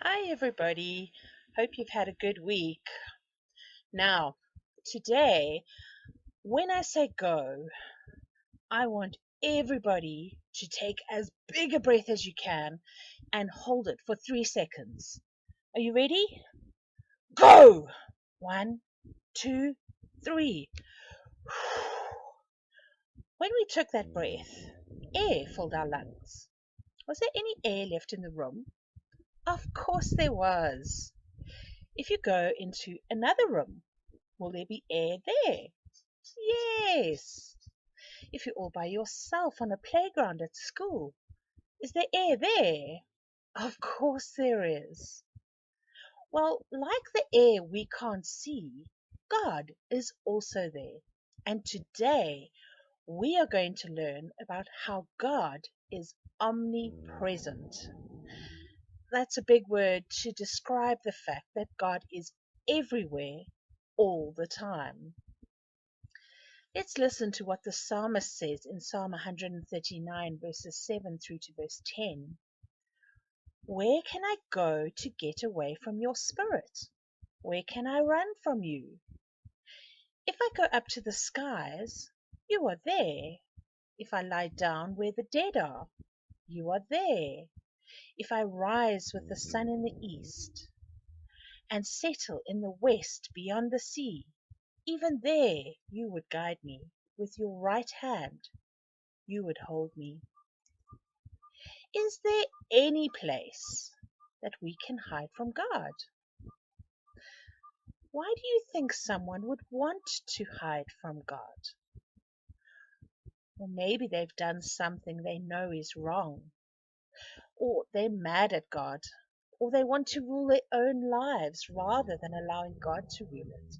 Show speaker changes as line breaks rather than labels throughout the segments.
Hi, everybody. Hope you've had a good week. Now, today, when I say go, I want everybody to take as big a breath as you can and hold it for 3 seconds. Are you ready? Go! 1, 2, 3. When we took that breath, air filled our lungs. Was there any air left in the room? Of course there was. If you go into another room, will there be air there? Yes. If you're all by yourself on a playground at school, is there air there? Of course there is. Well, like the air we can't see, God is also there. And today we are going to learn about how God is omnipresent. That's a big word to describe the fact that God is everywhere all the time. Let's listen to what the psalmist says in Psalm 139, verses 7 through to verse 10. Where can I go to get away from your spirit? Where can I run from you? If I go up to the skies, you are there. If I lie down where the dead are, you are there. If I rise with the sun in the east and settle in the west beyond the sea, even there you would guide me. With your right hand you would hold me. Is there any place that we can hide from God? Why do you think someone would want to hide from God? Or maybe they've done something they know is wrong, or they're mad at God, or they want to rule their own lives rather than allowing God to rule it.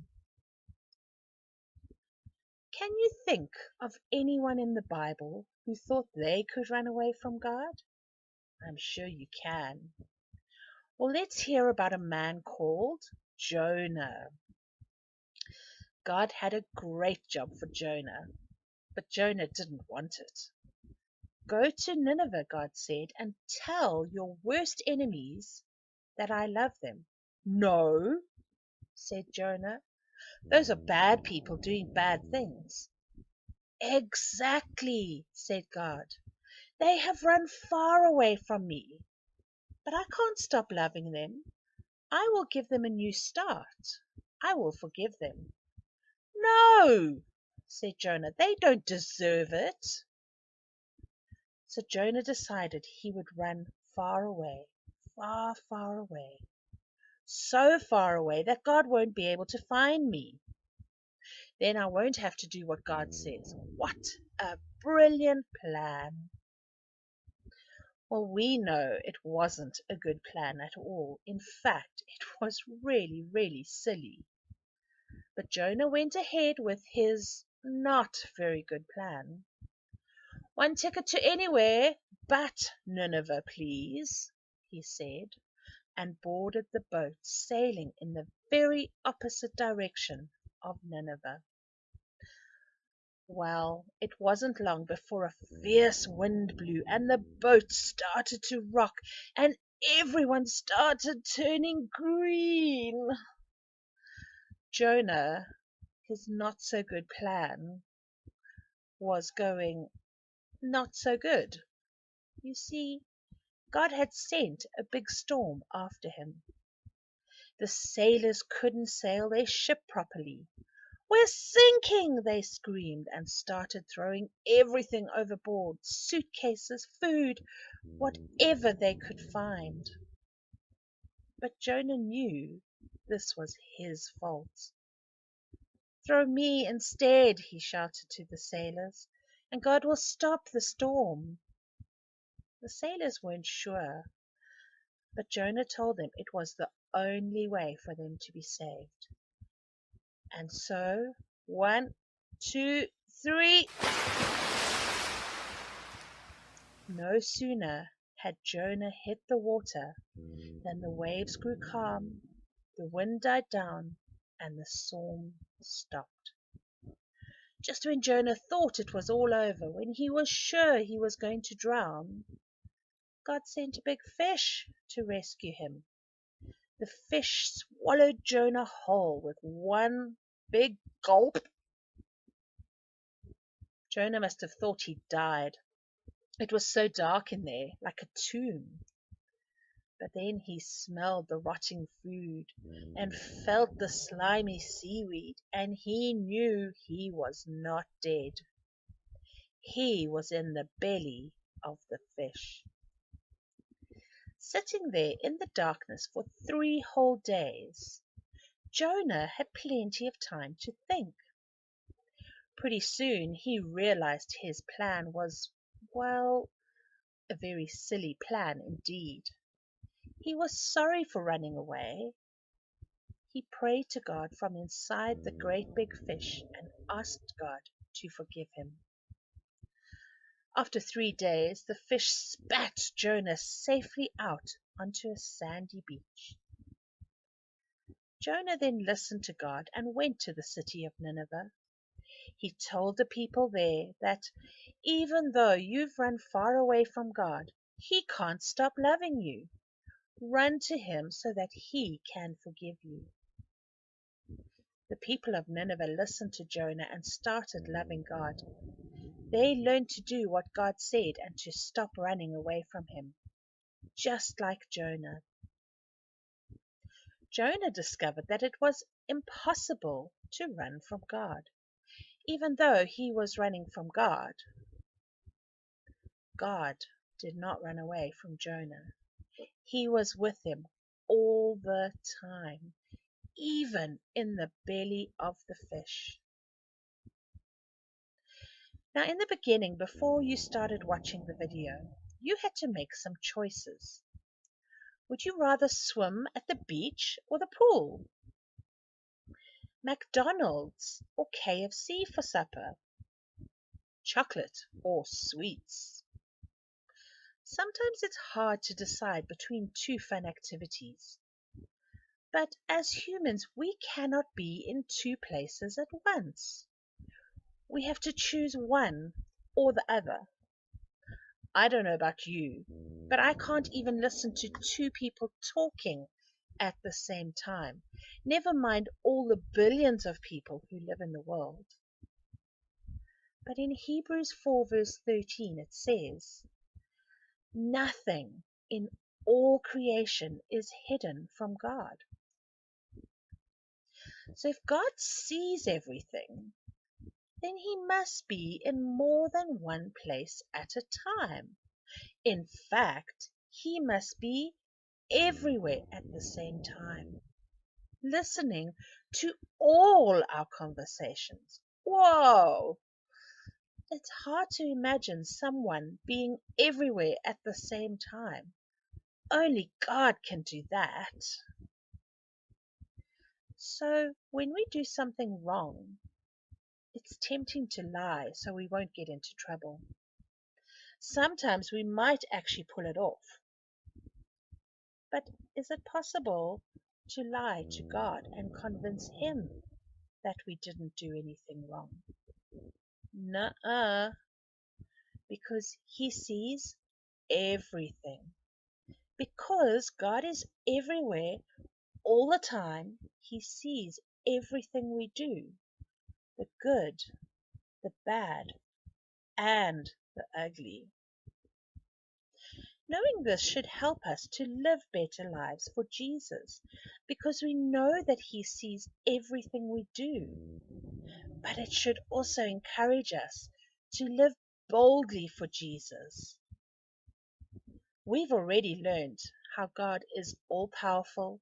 Can you think of anyone in the Bible who thought they could run away from God? I'm sure you can. Well, let's hear about a man called Jonah. God had a great job for Jonah, but Jonah didn't want it. Go to Nineveh, God said, and tell your worst enemies that I love them. No, said Jonah. Those are bad people doing bad things. Exactly, said God. They have run far away from me, but I can't stop loving them. I will give them a new start. I will forgive them. No, said Jonah, they don't deserve it. So Jonah decided he would run far away, far, far away. So far away that God won't be able to find me. Then I won't have to do what God says. What a brilliant plan. Well, we know it wasn't a good plan at all. In fact, it was really, really silly. But Jonah went ahead with his not very good plan. One ticket to anywhere but Nineveh, please, he said, and boarded the boat, sailing in the very opposite direction of Nineveh. Well, it wasn't long before a fierce wind blew and the boat started to rock and everyone started turning green. Jonah, his not so good plan, was going not so good. You see, God had sent a big storm after him. The sailors couldn't sail their ship properly. We're sinking, they screamed and started throwing everything overboard, suitcases, food, whatever they could find. But Jonah knew this was his fault. Throw me instead, he shouted to the sailors, and God will stop the storm. The sailors weren't sure, but Jonah told them it was the only way for them to be saved. And so, 1, 2, 3. No sooner had Jonah hit the water than the waves grew calm, the wind died down, and the storm stopped. Just when Jonah thought it was all over, when he was sure he was going to drown, God sent a big fish to rescue him. The fish swallowed Jonah whole with one big gulp. Jonah must have thought he'd died. It was so dark in there, like a tomb. But then he smelled the rotting food and felt the slimy seaweed, and he knew he was not dead. He was in the belly of the fish. Sitting there in the darkness for 3 whole days, Jonah had plenty of time to think. Pretty soon he realized his plan was, well, a very silly plan indeed. He was sorry for running away. He prayed to God from inside the great big fish and asked God to forgive him. After 3 days, the fish spat Jonah safely out onto a sandy beach. Jonah then listened to God and went to the city of Nineveh. He told the people there that even though you've run far away from God, He can't stop loving you. Run to Him so that He can forgive you. The people of Nineveh listened to Jonah and started loving God. They learned to do what God said and to stop running away from Him, just like Jonah. Jonah discovered that it was impossible to run from God. Even though he was running from God, God did not run away from Jonah. He was with him all the time, even in the belly of the fish. Now, in the beginning, before you started watching the video, you had to make some choices. Would you rather swim at the beach or the pool? McDonald's or KFC for supper? Chocolate or sweets? Sometimes it's hard to decide between 2 fun activities. But as humans, we cannot be in 2 places at once. We have to choose one or the other. I don't know about you, but I can't even listen to 2 people talking at the same time. Never mind all the billions of people who live in the world. But in Hebrews 4 verse 13 it says, "Nothing in all creation is hidden from God." So if God sees everything, then He must be in more than one place at a time. In fact, He must be everywhere at the same time, listening to all our conversations. Whoa! It's hard to imagine someone being everywhere at the same time. Only God can do that. So when we do something wrong, it's tempting to lie so we won't get into trouble. Sometimes we might actually pull it off. But is it possible to lie to God and convince Him that we didn't do anything wrong? Nuh-uh, because He sees everything. Because God is everywhere all the time, He sees everything we do, the good, the bad, and the ugly. Knowing this should help us to live better lives for Jesus, because we know that He sees everything we do. But it should also encourage us to live boldly for Jesus. We've already learned how God is all-powerful,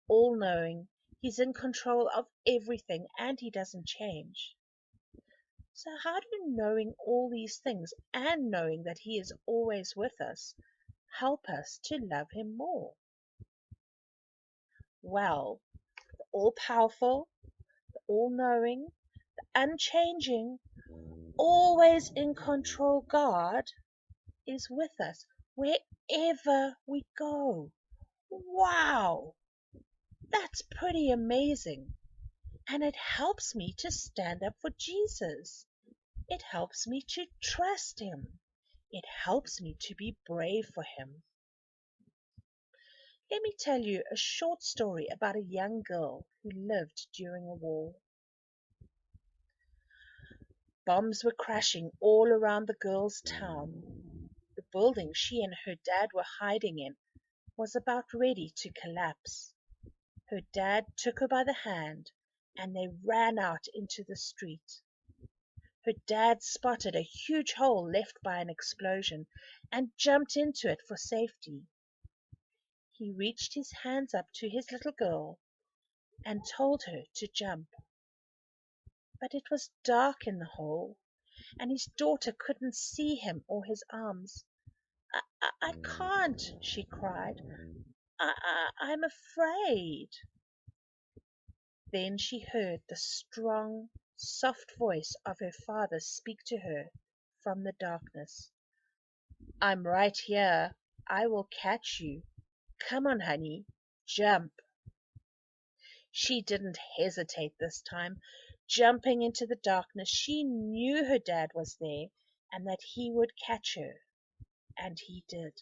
all-knowing. He's in control of everything and He doesn't change. So how do knowing all these things and knowing that He is always with us help us to love Him more? Well, the all-powerful, the all-knowing, the unchanging, always in control God is with us wherever we go. Wow! That's pretty amazing. And it helps me to stand up for Jesus. It helps me to trust Him. It helps me to be brave for Him. Let me tell you a short story about a young girl who lived during a war. Bombs were crashing all around the girl's town. The building she and her dad were hiding in was about ready to collapse. Her dad took her by the hand and they ran out into the street. Her dad spotted a huge hole left by an explosion and jumped into it for safety. He reached his hands up to his little girl and told her to jump. But it was dark in the hole, and his daughter couldn't see him or his arms. I can't, she cried. I'm afraid. Then she heard the strong, soft voice of her father speak to her from the darkness. I'm right here. I will catch you. Come on, honey. Jump. She didn't hesitate this time. Jumping into the darkness, she knew her dad was there and that he would catch her. And he did.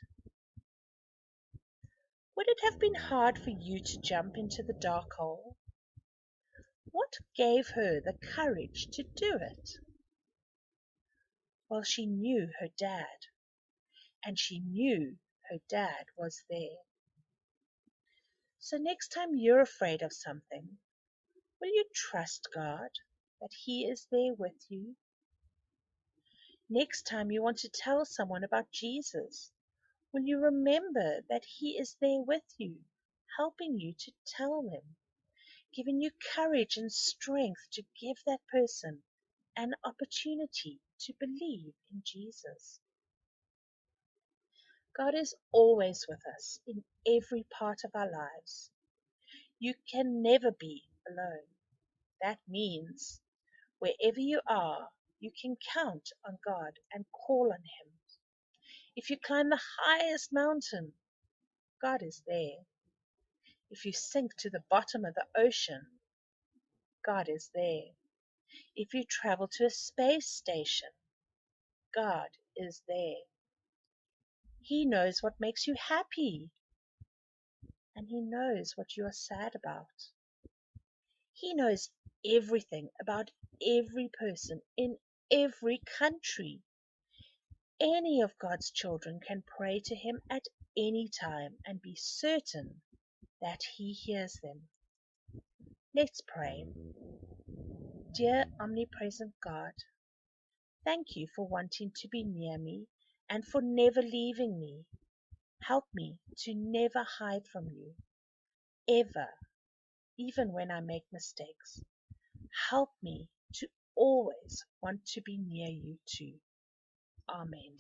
Would it have been hard for you to jump into the dark hole? What gave her the courage to do it? Well, she knew her dad, and she knew her dad was there. So next time you're afraid of something, will you trust God that He is there with you? Next time you want to tell someone about Jesus, will you remember that He is there with you, helping you to tell them, giving you courage and strength to give that person an opportunity to believe in Jesus? God is always with us in every part of our lives. You can never be alone. That means wherever you are, you can count on God and call on Him. If you climb the highest mountain, God is there. If you sink to the bottom of the ocean, God is there. If you travel to a space station, God is there. He knows what makes you happy, and He knows what you are sad about. He knows everything about every person in every country. Any of God's children can pray to Him at any time and be certain that He hears them. Let's pray. Dear omnipresent God, thank you for wanting to be near me and for never leaving me. Help me to never hide from you, ever, even when I make mistakes. Help me to always want to be near you too. Amen.